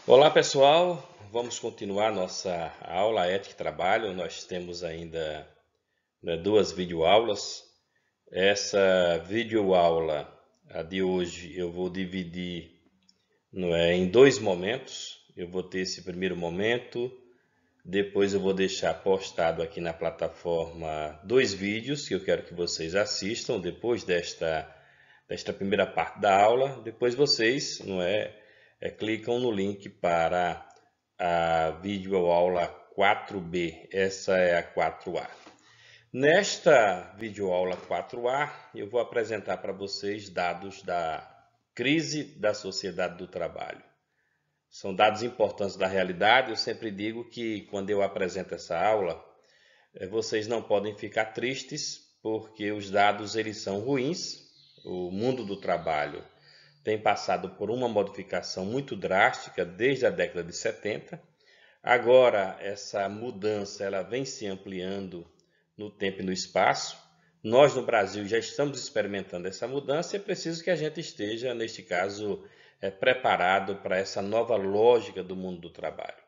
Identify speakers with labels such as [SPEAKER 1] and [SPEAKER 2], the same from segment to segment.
[SPEAKER 1] Olá pessoal, vamos continuar nossa aula Ética e Trabalho. Nós temos ainda duas videoaulas. Essa videoaula, a de hoje, eu vou dividir em dois momentos. Eu vou ter esse primeiro momento, depois eu vou deixar postado aqui na plataforma dois vídeos que eu quero que vocês assistam depois desta primeira parte da aula. Depois vocês clicam no link para a videoaula 4B, essa é a 4A. Nesta videoaula 4A, eu vou apresentar para vocês dados da crise da sociedade do trabalho. São dados importantes da realidade. Eu sempre digo que quando eu apresento essa aula, vocês não podem ficar tristes, porque os dados eles são ruins. O mundo do trabalho tem passado por uma modificação muito drástica desde a década de 70. Agora, essa mudança ela vem se ampliando no tempo e no espaço. Nós, no Brasil, já estamos experimentando essa mudança e é preciso que a gente esteja, neste caso, preparado para essa nova lógica do mundo do trabalho.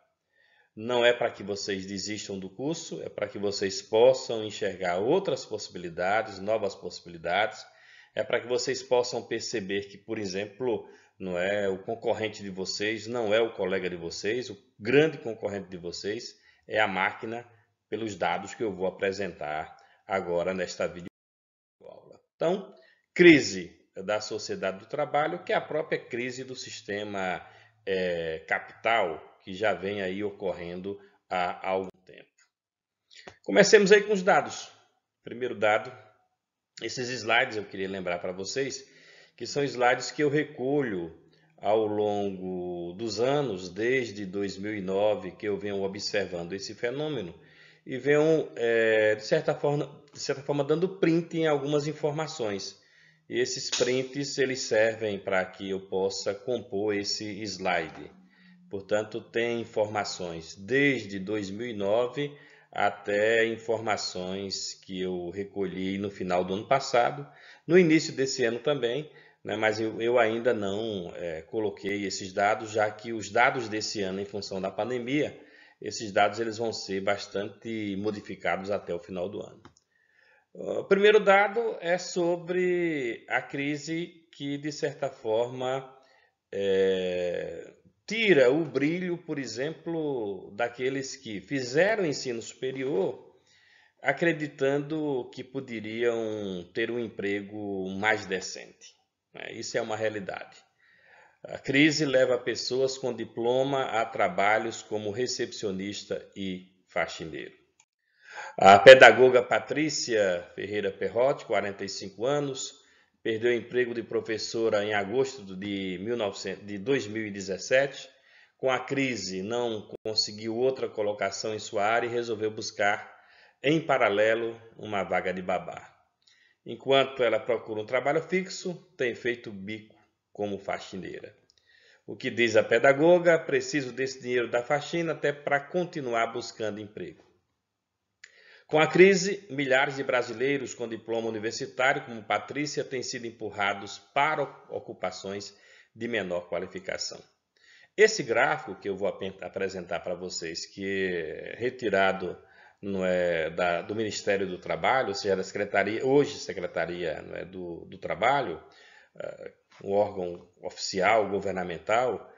[SPEAKER 1] Não é para que vocês desistam do curso, é para que vocês possam enxergar outras possibilidades, novas possibilidades. É para que vocês possam perceber que, por exemplo, não é o concorrente de vocês, não é o colega de vocês, o grande concorrente de vocês é a máquina, pelos dados que eu vou apresentar agora nesta videoaula. Então, crise da sociedade do trabalho, que é a própria crise do sistema capital, que já vem aí ocorrendo há algum tempo. Comecemos aí com os dados. Primeiro dado. Esses slides eu queria lembrar para vocês que são slides que eu recolho ao longo dos anos, desde 2009, que eu venho observando esse fenômeno e venho, de certa forma, dando print em algumas informações. E esses prints eles servem para que eu possa compor esse slide. Portanto, tem informações desde 2009 até informações que eu recolhi no final do ano passado, no início desse ano também, né, mas eu ainda não coloquei esses dados, já que os dados desse ano, em função da pandemia, esses dados eles vão ser bastante modificados até o final do ano. O primeiro dado é sobre a crise que, de certa forma, tira o brilho, por exemplo, daqueles que fizeram ensino superior acreditando que poderiam ter um emprego mais decente. Isso é uma realidade. A crise leva pessoas com diploma a trabalhos como recepcionista e faxineiro. A pedagoga Patrícia Ferreira Perrotti, 45 anos, perdeu o emprego de professora em agosto de 2017. Com a crise, não conseguiu outra colocação em sua área e resolveu buscar, em paralelo, uma vaga de babá. Enquanto ela procura um trabalho fixo, tem feito bico como faxineira. O que diz a pedagoga? Preciso desse dinheiro da faxina até para continuar buscando emprego. Com a crise, milhares de brasileiros com diploma universitário, como Patrícia, têm sido empurrados para ocupações de menor qualificação. Esse gráfico que eu vou apresentar para vocês, que é retirado do Ministério do Trabalho, ou seja, da Secretaria, hoje Secretaria do Trabalho, um órgão oficial, governamental,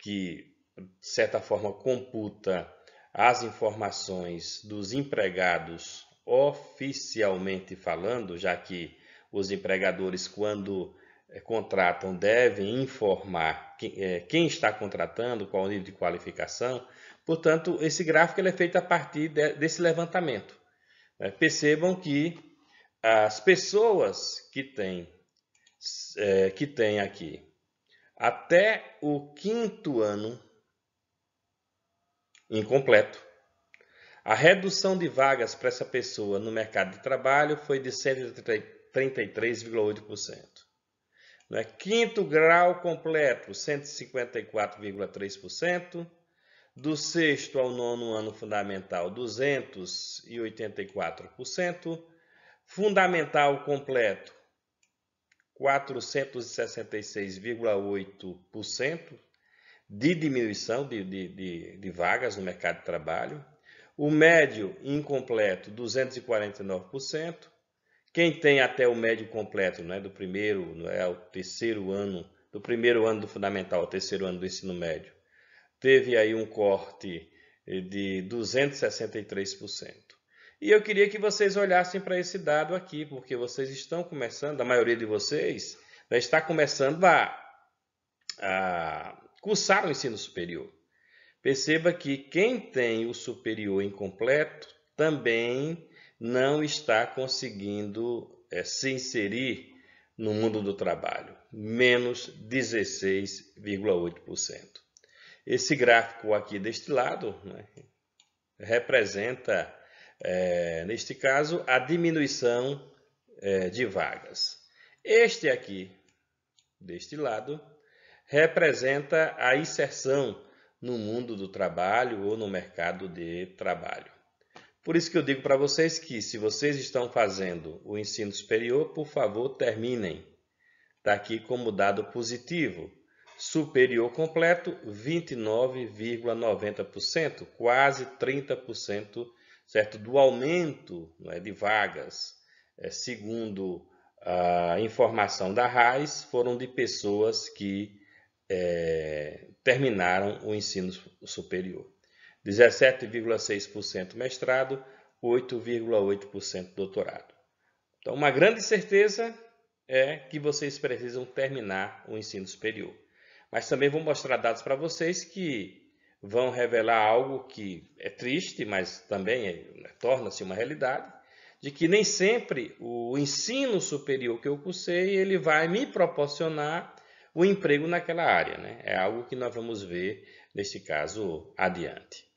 [SPEAKER 1] que de certa forma computa as informações dos empregados oficialmente falando, já que os empregadores, quando contratam, devem informar quem está contratando, qual o nível de qualificação. Portanto, esse gráfico ele é feito a partir desse levantamento. Percebam que as pessoas que têm aqui até o 5º ano incompleto, a redução de vagas para essa pessoa no mercado de trabalho foi de 133,8%. Quinto grau completo, 154,3%. Do 6º ao 9º ano fundamental, 284%. Fundamental completo, 466,8%. de diminuição de vagas no mercado de trabalho. O médio incompleto, 249%. Quem tem até o médio completo, do primeiro ao terceiro ano, do primeiro ano do fundamental ao terceiro ano do ensino médio, teve aí um corte de 263%. E eu queria que vocês olhassem para esse dado aqui, porque vocês estão começando, a maioria de vocês está começando a cursar o ensino superior. Perceba que quem tem o superior incompleto também não está conseguindo se inserir no mundo do trabalho, menos 16,8%. Esse gráfico aqui deste lado representa, neste caso, a diminuição de vagas. Este aqui, deste lado, representa a inserção no mundo do trabalho ou no mercado de trabalho. Por isso que eu digo para vocês que, se vocês estão fazendo o ensino superior, por favor, terminem. Está aqui como dado positivo. Superior completo, 29,90%, quase 30%, certo, do aumento de vagas. Segundo a informação da RAIS, foram de pessoas que terminaram o ensino superior. 17,6% mestrado, 8,8% doutorado. Então, uma grande certeza é que vocês precisam terminar o ensino superior. Mas também vou mostrar dados para vocês que vão revelar algo que é triste, mas também torna-se uma realidade, de que nem sempre o ensino superior que eu cursei, ele vai me proporcionar o emprego naquela área. É algo que nós vamos ver, neste caso, adiante.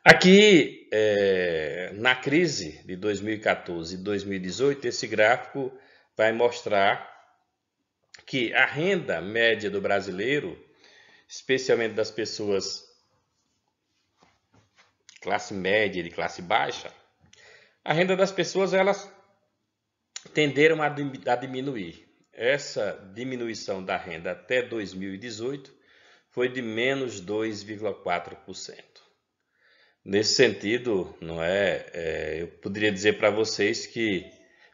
[SPEAKER 1] Aqui, na crise de 2014 e 2018, esse gráfico vai mostrar que a renda média do brasileiro, especialmente das pessoas classe média e de classe baixa, a renda das pessoas elas tenderam a diminuir. Essa diminuição da renda até 2018 foi de menos 2,4%. Nesse sentido, eu poderia dizer para vocês que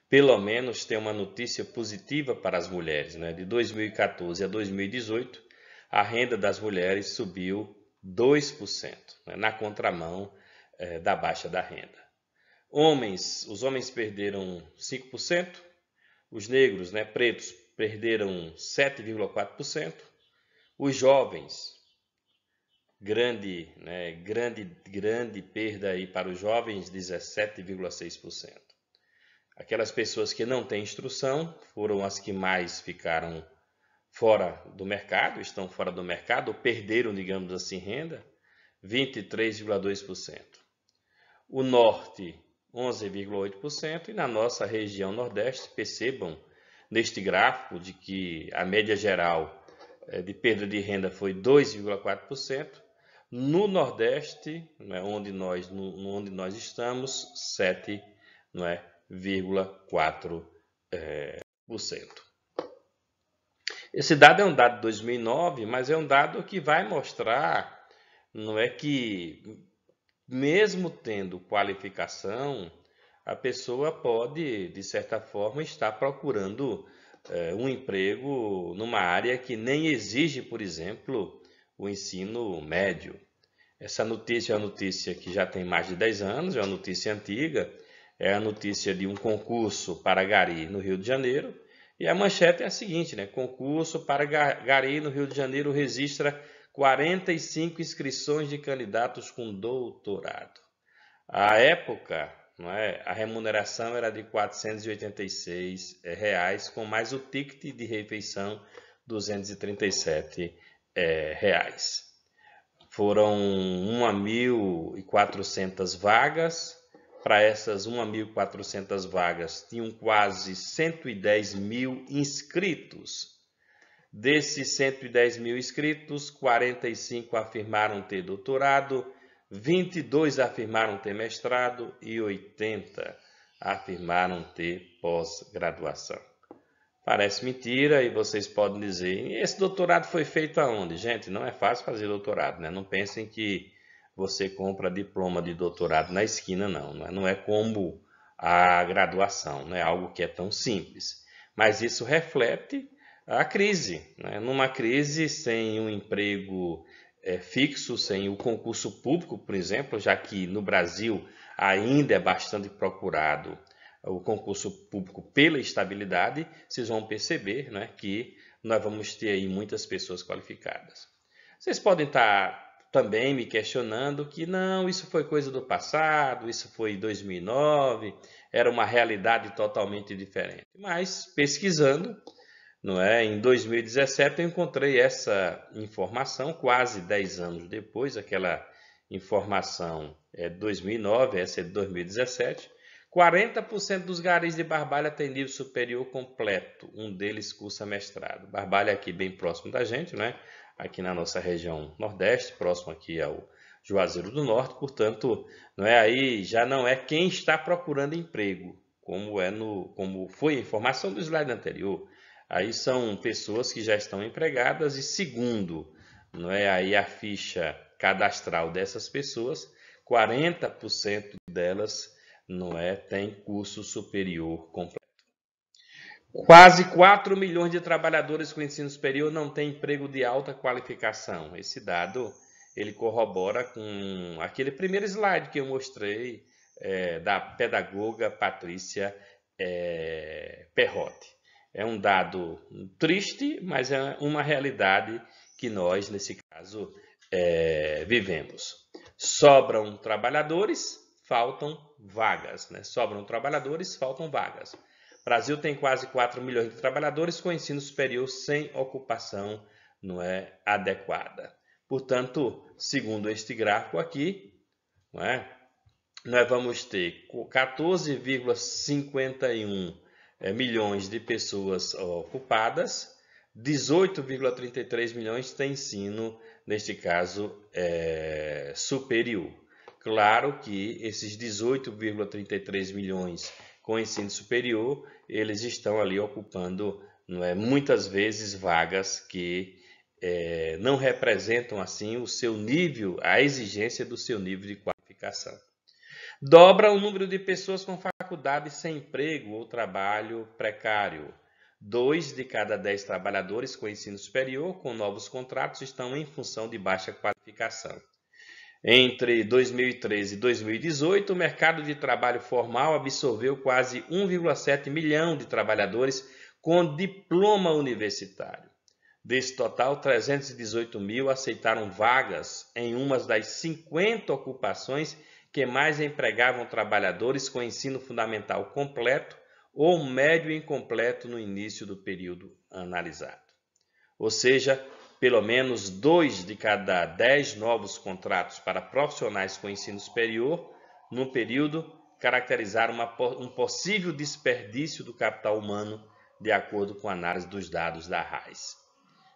[SPEAKER 1] pelo menos tem uma notícia positiva para as mulheres. De 2014 a 2018, a renda das mulheres subiu 2%, na contramão da baixa da renda. Os homens perderam 5%, os negros, pretos, perderam 7,4%, os jovens, grande perda aí para os jovens, 17,6%. Aquelas pessoas que não têm instrução foram as que mais ficaram fora do mercado, estão fora do mercado, ou perderam, digamos assim, renda, 23,2%. O norte, 11,8%, e na nossa região nordeste, percebam neste gráfico de que a média geral de perda de renda foi 2,4%, no nordeste, onde nós estamos, 7,4%. Esse dado é um dado de 2009, mas é um dado que vai mostrar, que mesmo tendo qualificação, a pessoa pode, de certa forma, estar procurando um emprego numa área que nem exige, por exemplo, o ensino médio. Essa notícia é uma notícia que já tem mais de 10 anos, é uma notícia antiga, é a notícia de um concurso para gari no Rio de Janeiro, e a manchete é a seguinte, concurso para gari no Rio de Janeiro registra 45 inscrições de candidatos com doutorado. À época, a remuneração era de R$ 486, com mais o ticket de refeição, R$ 237. Foram 1.400 vagas. Para essas 1.400 vagas, tinham quase 110 mil inscritos. Desses 110 mil inscritos, 45 afirmaram ter doutorado, 22 afirmaram ter mestrado e 80 afirmaram ter pós-graduação. Parece mentira e vocês podem dizer, esse doutorado foi feito aonde? Gente, não é fácil fazer doutorado, né? Não pensem que você compra diploma de doutorado na esquina, não. Não é como a graduação, não é algo que é tão simples. Mas isso reflete a crise, né? Numa crise, sem um emprego fixo, sem o concurso público, por exemplo, já que no Brasil ainda é bastante procurado o concurso público pela estabilidade, vocês vão perceber, né, que nós vamos ter aí muitas pessoas qualificadas. Vocês podem estar também me questionando que não, isso foi coisa do passado, isso foi 2009, era uma realidade totalmente diferente. Mas pesquisando, não é, em 2017 eu encontrei essa informação, quase 10 anos depois, aquela informação é de 2009, essa é de 2017. 40% dos garis de Barbalha têm nível superior completo, um deles cursa mestrado. Barbalha é aqui bem próximo da gente, né? Aqui na nossa região Nordeste, próximo aqui ao Juazeiro do Norte, portanto, não é aí, já não é quem está procurando emprego, como foi a informação do slide anterior. Aí são pessoas que já estão empregadas e segundo, não é aí a ficha cadastral dessas pessoas, 40% delas não é tem curso superior completo. Quase 4 milhões de trabalhadores com ensino superior não têm emprego de alta qualificação. Esse dado ele corrobora com aquele primeiro slide que eu mostrei da pedagoga Patrícia Perrotti. É um dado triste, mas é uma realidade que nós, nesse caso, vivemos. Sobram trabalhadores, faltam vagas, né? Sobram trabalhadores, faltam vagas. O Brasil tem quase 4 milhões de trabalhadores com ensino superior sem ocupação não é adequada. Portanto, segundo este gráfico aqui, nós vamos ter 14,51 milhões de pessoas ocupadas, 18,33 milhões têm ensino, neste caso, superior. Claro que esses 18,33 milhões com ensino superior, eles estão ali ocupando muitas vezes vagas que não representam assim o seu nível, a exigência do seu nível de qualificação. Dobra o número de pessoas com faculdade sem emprego ou trabalho precário. 2 de cada 10 trabalhadores com ensino superior com novos contratos estão em função de baixa qualificação. Entre 2013 e 2018, o mercado de trabalho formal absorveu quase 1,7 milhão de trabalhadores com diploma universitário. Desse total, 318 mil aceitaram vagas em uma das 50 ocupações que mais empregavam trabalhadores com ensino fundamental completo ou médio incompleto no início do período analisado. Ou seja, pelo menos 2 de cada 10 novos contratos para profissionais com ensino superior no período caracterizaram um possível desperdício do capital humano, de acordo com a análise dos dados da RAIS.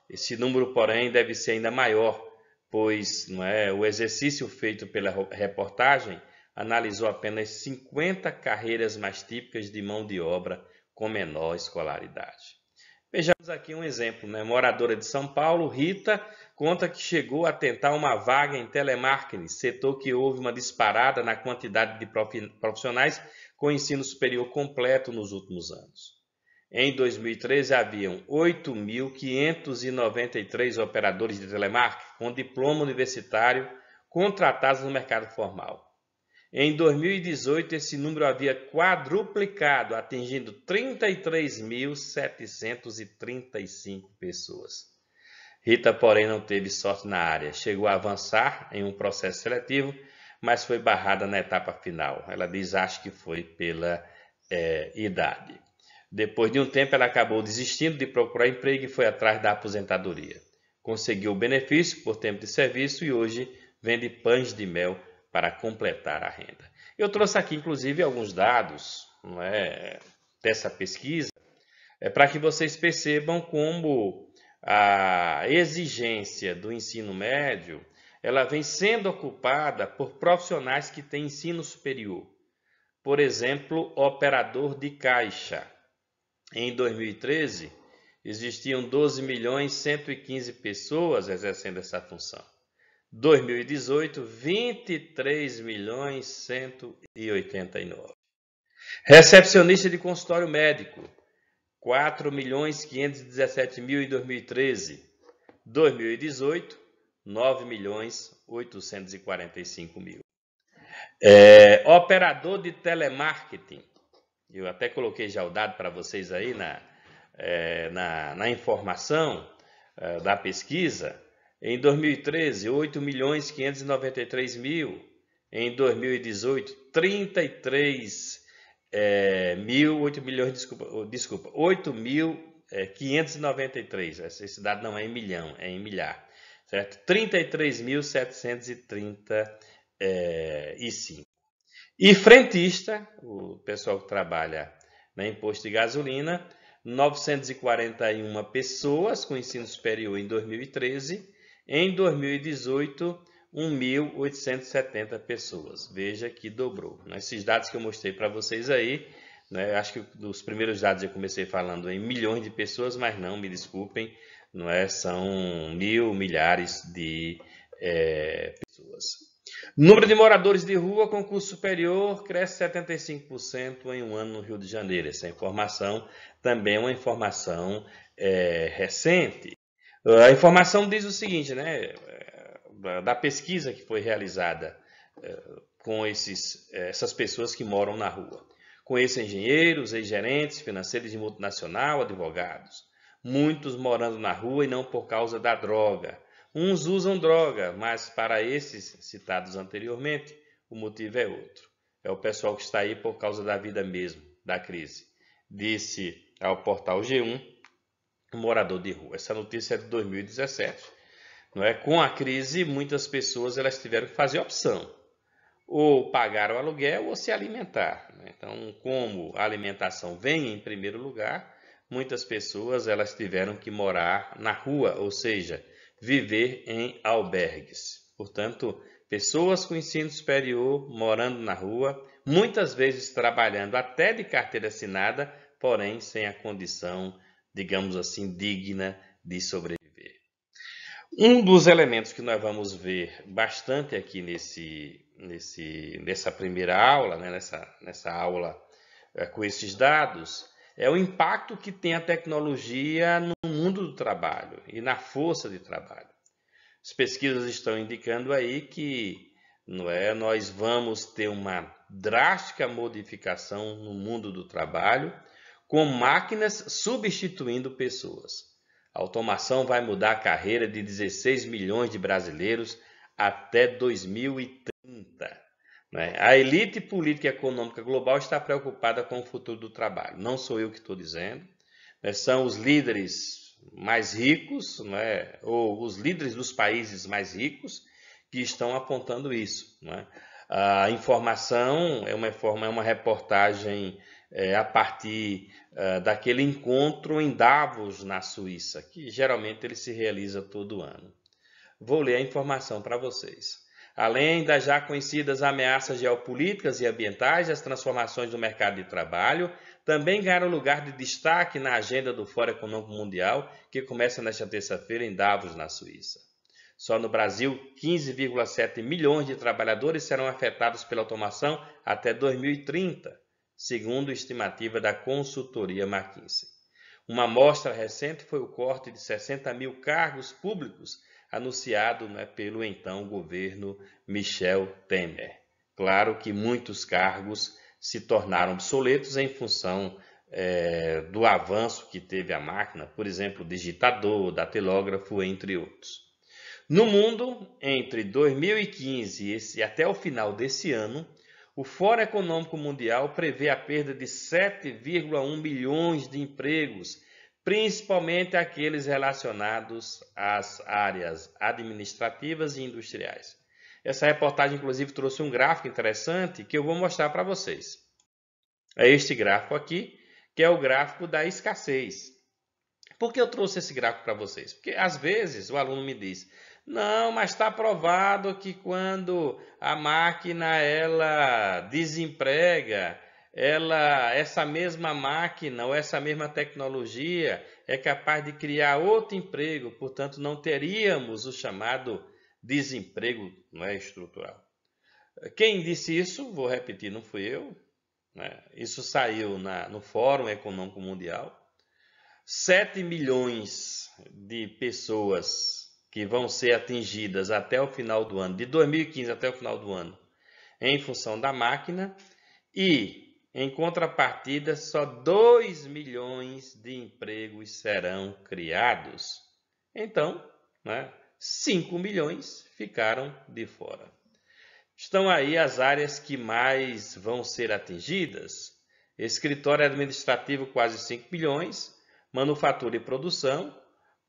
[SPEAKER 1] Esse número, porém, deve ser ainda maior, pois o exercício feito pela reportagem analisou apenas 50 carreiras mais típicas de mão de obra com menor escolaridade. Vejamos aqui um exemplo, moradora de São Paulo, Rita, conta que chegou a tentar uma vaga em telemarketing, setor que houve uma disparada na quantidade de profissionais com ensino superior completo nos últimos anos. Em 2013, haviam 8.593 operadores de telemarketing com diploma universitário contratados no mercado formal. Em 2018, esse número havia quadruplicado, atingindo 33.735 pessoas. Rita, porém, não teve sorte na área. Chegou a avançar em um processo seletivo, mas foi barrada na etapa final. Ela diz, acho que foi pela idade. Depois de um tempo, ela acabou desistindo de procurar emprego e foi atrás da aposentadoria. Conseguiu o benefício por tempo de serviço e hoje vende pães de mel para completar a renda. Eu trouxe aqui, inclusive, alguns dados dessa pesquisa para que vocês percebam como a exigência do ensino médio ela vem sendo ocupada por profissionais que têm ensino superior. Por exemplo, operador de caixa. Em 2013, existiam 12.115.000 pessoas exercendo essa função. 2018, 23.189.000. Recepcionista de consultório médico, 4.517.000 em 2013. 2018, 9.845.000. Operador de telemarketing, eu até coloquei já o dado para vocês aí na informação da pesquisa. Em 2013, 8.593.000. Em 2018, 8.593. Esse dado não é em milhão, é em milhar. Certo? 33.735. E frentista, o pessoal que trabalha em posto de gasolina, 941 pessoas com ensino superior em 2013. Em 2018, 1.870 pessoas. Veja que dobrou. Esses dados que eu mostrei para vocês aí, né, acho que dos primeiros dados eu comecei falando em milhões de pessoas, mas não, me desculpem, não é, são milhares de pessoas. Número de moradores de rua com curso superior cresce 75% em um ano no Rio de Janeiro. Essa informação também é uma informação recente. A informação diz o seguinte, né, da pesquisa que foi realizada com essas pessoas que moram na rua. Conheço engenheiros, ex-gerentes, financeiros de multinacional, advogados. Muitos morando na rua e não por causa da droga. Uns usam droga, mas para esses citados anteriormente, o motivo é outro. É o pessoal que está aí por causa da vida mesmo, da crise. Disse ao portal G1, um morador de rua. Essa notícia é de 2017. Não é? Com a crise, muitas pessoas elas tiveram que fazer opção. Ou pagar o aluguel ou se alimentar. Então, como a alimentação vem em primeiro lugar, muitas pessoas elas tiveram que morar na rua, ou seja, viver em albergues. Portanto, pessoas com ensino superior morando na rua, muitas vezes trabalhando até de carteira assinada, porém sem a condição, digamos assim, digna de sobreviver. Um dos elementos que nós vamos ver bastante aqui nessa primeira aula, né, nessa aula com esses dados, é o impacto que tem a tecnologia no mundo do trabalho e na força de trabalho. As pesquisas estão indicando aí que nós vamos ter uma drástica modificação no mundo do trabalho, com máquinas substituindo pessoas. A automação vai mudar a carreira de 16 milhões de brasileiros até 2030. A elite política e econômica global está preocupada com o futuro do trabalho. Não sou eu que estou dizendo. São os líderes mais ricos, ou os líderes dos países mais ricos que estão apontando isso. A informação é uma reportagem a partir daquele encontro em Davos, na Suíça, que geralmente ele se realiza todo ano. Vou ler a informação para vocês. Além das já conhecidas ameaças geopolíticas e ambientais, as transformações do mercado de trabalho também ganharam lugar de destaque na agenda do Fórum Econômico Mundial, que começa nesta terça-feira em Davos, na Suíça. Só no Brasil, 15,7 milhões de trabalhadores serão afetados pela automação até 2030, segundo a estimativa da consultoria McKinsey. Uma amostra recente foi o corte de 60 mil cargos públicos anunciado pelo então governo Michel Temer. Claro que muitos cargos se tornaram obsoletos em função do avanço que teve a máquina, por exemplo, digitador, datilógrafo, entre outros. No mundo, entre 2015 e até o final desse ano, o Fórum Econômico Mundial prevê a perda de 7,1 milhões de empregos, principalmente aqueles relacionados às áreas administrativas e industriais. Essa reportagem, inclusive, trouxe um gráfico interessante que eu vou mostrar para vocês. É este gráfico aqui, que é o gráfico da escassez. Por que eu trouxe esse gráfico para vocês? Porque, às vezes, o aluno me diz, não, mas está provado que quando a máquina ela desemprega, essa mesma máquina ou essa mesma tecnologia é capaz de criar outro emprego, portanto não teríamos o chamado desemprego, não é, estrutural. Quem disse isso, vou repetir, não fui eu, né? Isso saiu no Fórum Econômico Mundial. 7 milhões de pessoas que vão ser atingidas até o final do ano, de 2015 até o final do ano, em função da máquina, e, em contrapartida, só 2 milhões de empregos serão criados. Então, né, 5 milhões ficaram de fora. Estão aí as áreas que mais vão ser atingidas: escritório administrativo, quase 5 milhões, manufatura e produção,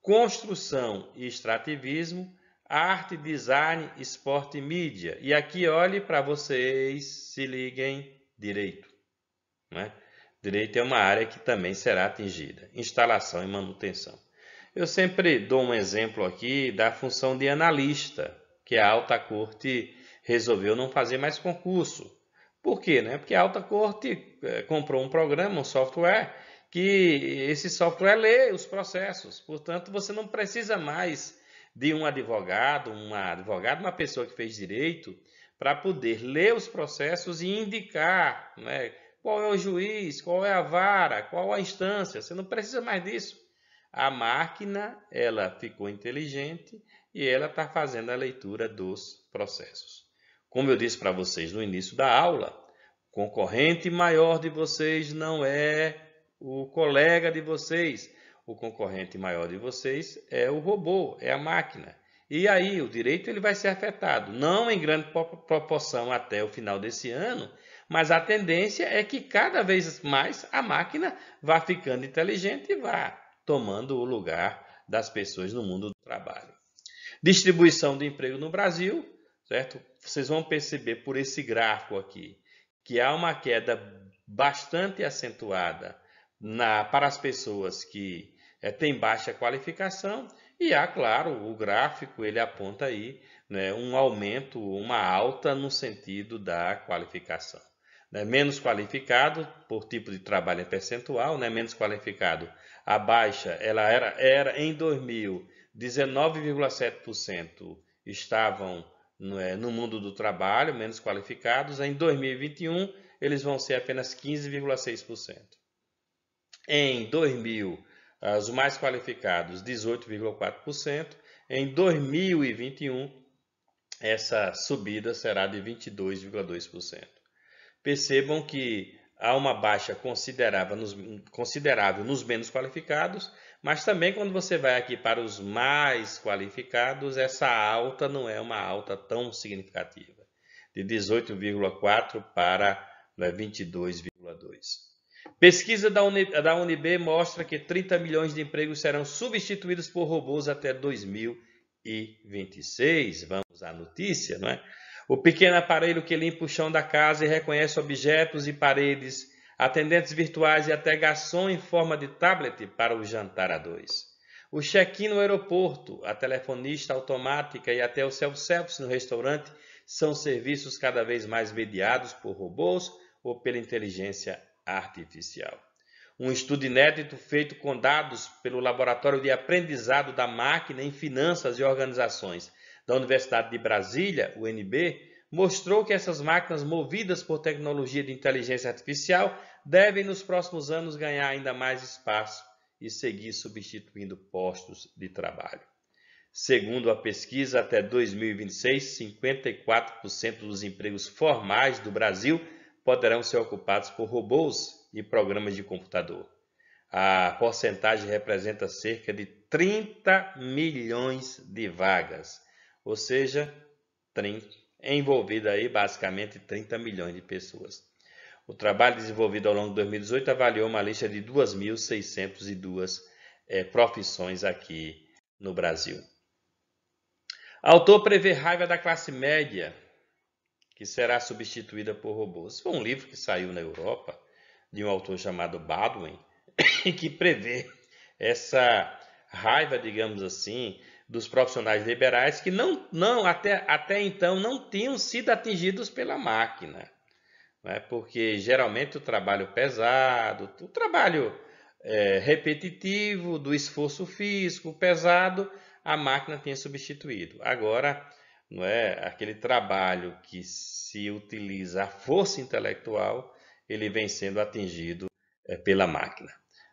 [SPEAKER 1] construção e extrativismo, arte, design, esporte e mídia. E aqui olhe para vocês, se liguem, direito, né? Direito é uma área que também será atingida, instalação e manutenção. Eu sempre dou um exemplo aqui da função de analista, que a Alta Corte resolveu não fazer mais concurso. Por quê? Porque a Alta Corte comprou um programa, um software, que esse software lê os processos. Portanto, você não precisa mais de um advogado, uma pessoa que fez direito, para poder ler os processos e indicar, né, qual é o juiz, qual é a vara, qual a instância. Você não precisa mais disso. A máquina, ela ficou inteligente e ela está fazendo a leitura dos processos. Como eu disse para vocês no início da aula, o concorrente maior de vocês não é o colega de vocês. O concorrente maior de vocês é o robô, é a máquina. E aí o direito ele vai ser afetado, não em grande proporção até o final desse ano, mas a tendência é que cada vez mais a máquina vá ficando inteligente e vá tomando o lugar das pessoas no mundo do trabalho. Distribuição de emprego no Brasil, certo? Vocês vão perceber por esse gráfico aqui que há uma queda bastante acentuada para as pessoas que têm baixa qualificação, e há, claro, o gráfico ele aponta aí, né, um aumento, uma alta no sentido da qualificação. Menos qualificado por tipo de trabalho é percentual, menos qualificado, a baixa ela era em 2000, 19,7% estavam no mundo do trabalho, menos qualificados. Em 2021, eles vão ser apenas 15,6%. Em 2000, os mais qualificados, 18,4%. Em 2021, essa subida será de 22,2%. Percebam que há uma baixa considerável nos menos qualificados, mas também quando você vai aqui para os mais qualificados, essa alta não é uma alta tão significativa, de 18,4 para 22,2. Pesquisa da UNB mostra que 30 milhões de empregos serão substituídos por robôs até 2026. Vamos à notícia, não é? O pequeno aparelho que limpa o chão da casa e reconhece objetos e paredes, atendentes virtuais e até garçom em forma de tablet para o jantar a dois. O check-in no aeroporto, a telefonista automática e até o self-service no restaurante são serviços cada vez mais mediados por robôs ou pela inteligência artificial. Um estudo inédito feito com dados pelo Laboratório de Aprendizado da Máquina em Finanças e Organizações da Universidade de Brasília, UNB, mostrou que essas máquinas movidas por tecnologia de inteligência artificial devem nos próximos anos ganhar ainda mais espaço e seguir substituindo postos de trabalho. Segundo a pesquisa, até 2026, 54% dos empregos formais do Brasil poderão ser ocupados por robôs e programas de computador. A porcentagem representa cerca de 30 milhões de vagas, ou seja, envolvida aí basicamente 30 milhões de pessoas. O trabalho desenvolvido ao longo de 2018 avaliou uma lista de 2.602 profissões aqui no Brasil. Autor prevê raiva da classe média, que será substituída por robôs. Foi um livro que saiu na Europa, de um autor chamado Baldwin, que prevê essa raiva, digamos assim, dos profissionais liberais que até então não tinham sido atingidos pela máquina. né? Porque geralmente o trabalho pesado, o trabalho repetitivo, do esforço físico pesado, a máquina tem substituído. Agora, não é aquele trabalho que se utiliza a força intelectual, ele vem sendo atingido pela máquina.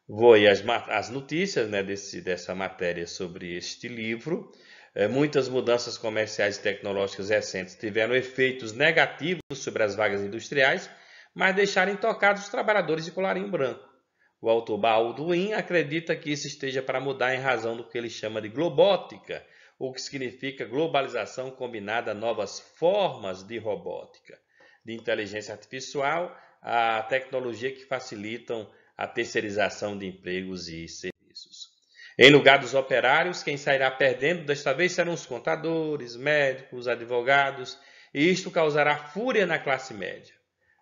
[SPEAKER 1] Vou aí as notícias, né, dessa matéria sobre este livro. Muitas mudanças comerciais e tecnológicas recentes tiveram efeitos negativos sobre as vagas industriais, mas deixaram intocados os trabalhadores de colarinho branco. O autor Baldwin acredita que isso esteja para mudar em razão do que ele chama de globótica, o que significa globalização combinada a novas formas de robótica, de inteligência artificial, a tecnologia que facilitam a terceirização de empregos e serviços. Em lugar dos operários, quem sairá perdendo desta vez serão os contadores, médicos, advogados, e isto causará fúria na classe média.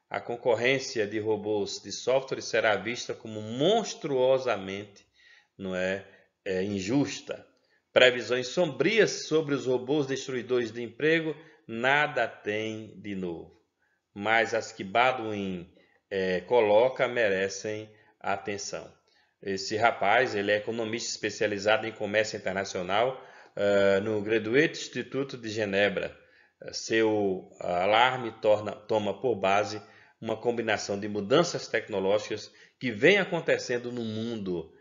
[SPEAKER 1] A concorrência de robôs de software será vista como monstruosamente, injusta. Previsões sombrias sobre os robôs destruidores de emprego nada tem de novo. Mas as que Baldwin coloca merecem atenção. Esse rapaz, ele é economista especializado em comércio internacional no Graduate Institute de Genebra. Seu alarme toma por base uma combinação de mudanças tecnológicas que vem acontecendo no mundo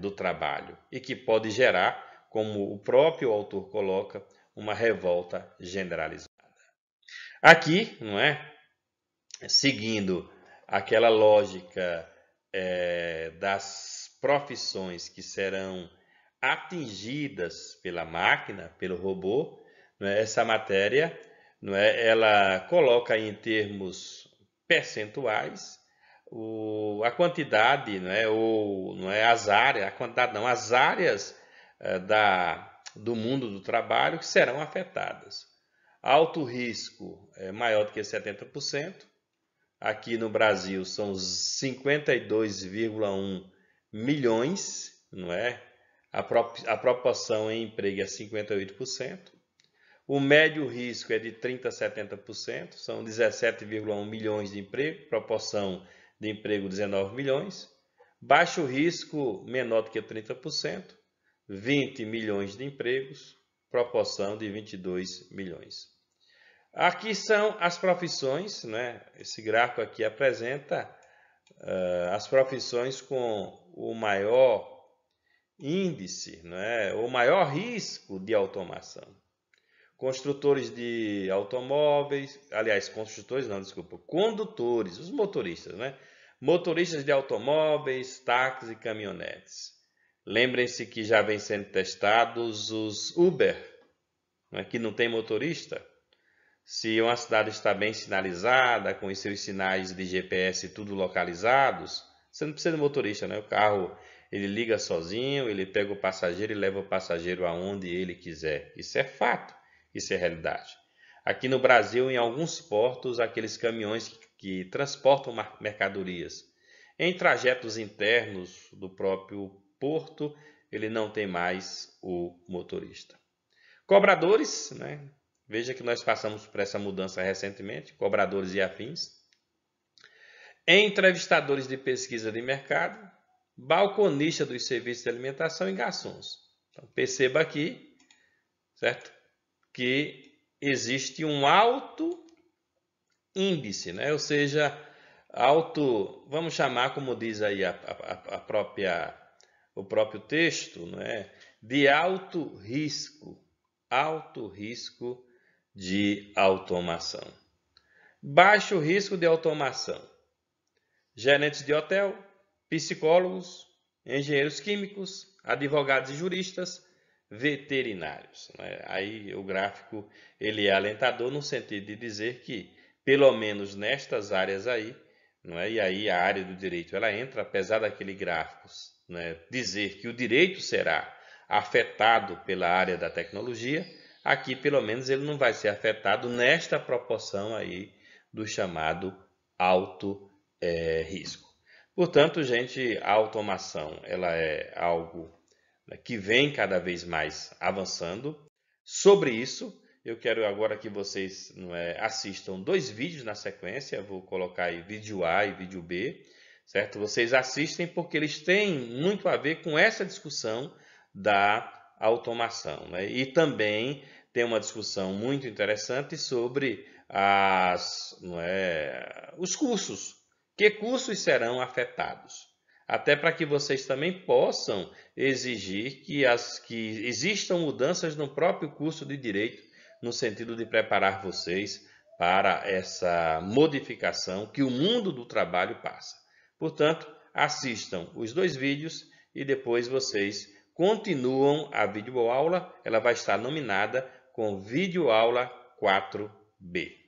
[SPEAKER 1] do trabalho e que pode gerar, como o próprio autor coloca, uma revolta generalizada. Aqui, não é? Seguindo aquela lógica das profissões que serão atingidas pela máquina, pelo robô, não é? Essa matéria, não é? Ela coloca em termos percentuais a quantidade, não é? Ou não é as áreas, a quantidade não, as áreas do mundo do trabalho que serão afetadas. Alto risco é maior do que 70%. Aqui no Brasil são 52,1 milhões, não é? A proporção em emprego é 58%. O médio risco é de 30% a 70%, são 17,1 milhões de emprego, proporção de emprego 19 milhões. Baixo risco, menor do que 30%, 20 milhões de empregos, proporção de 22 milhões. Aqui são as profissões, né? Esse gráfico aqui apresenta as profissões com o maior índice, né? O maior risco de automação. Construtores de automóveis, aliás, condutores, os motoristas, né? Motoristas de automóveis, táxis e caminhonetes. Lembrem-se que já vem sendo testados os Uber, né? Que não tem motorista. Se uma cidade está bem sinalizada, com os seus sinais de GPS tudo localizados, você não precisa de motorista, né? O carro, ele liga sozinho, ele pega o passageiro e leva o passageiro aonde ele quiser. Isso é fato, isso é realidade. Aqui no Brasil, em alguns portos, aqueles caminhões que transportam mercadorias em trajetos internos do próprio porto, ele não tem mais o motorista. Cobradores, né? Veja que nós passamos por essa mudança recentemente, cobradores e afins. Entrevistadores de pesquisa de mercado, balconista dos serviços de alimentação e garçons. Então, perceba aqui, certo? Que existe um alto índice, né? Ou seja, alto, vamos chamar, como diz aí o próprio texto, né? De alto risco de automação. Baixo risco de automação. Gerentes de hotel, psicólogos, engenheiros químicos, advogados e juristas, veterinários. Aí o gráfico ele é alentador no sentido de dizer que, pelo menos nestas áreas aí, e aí a área do direito ela entra, apesar daquele gráfico dizer que o direito será afetado pela área da tecnologia, aqui pelo menos ele não vai ser afetado nesta proporção aí do chamado alto risco. Portanto, gente, a automação ela é algo que vem cada vez mais avançando. Sobre isso, Eu quero agora que vocês assistam 2 vídeos na sequência. Eu vou colocar aí vídeo A e vídeo B, certo? Vocês assistem porque eles têm muito a ver com essa discussão da automação, né? E também tem uma discussão muito interessante sobre os cursos. Que cursos serão afetados? Até para que vocês também possam exigir que existam mudanças no próprio curso de Direito, no sentido de preparar vocês para essa modificação que o mundo do trabalho passa. Portanto, assistam os 2 vídeos e depois vocês continuam a videoaula. Ela vai estar nominada com videoaula 4B.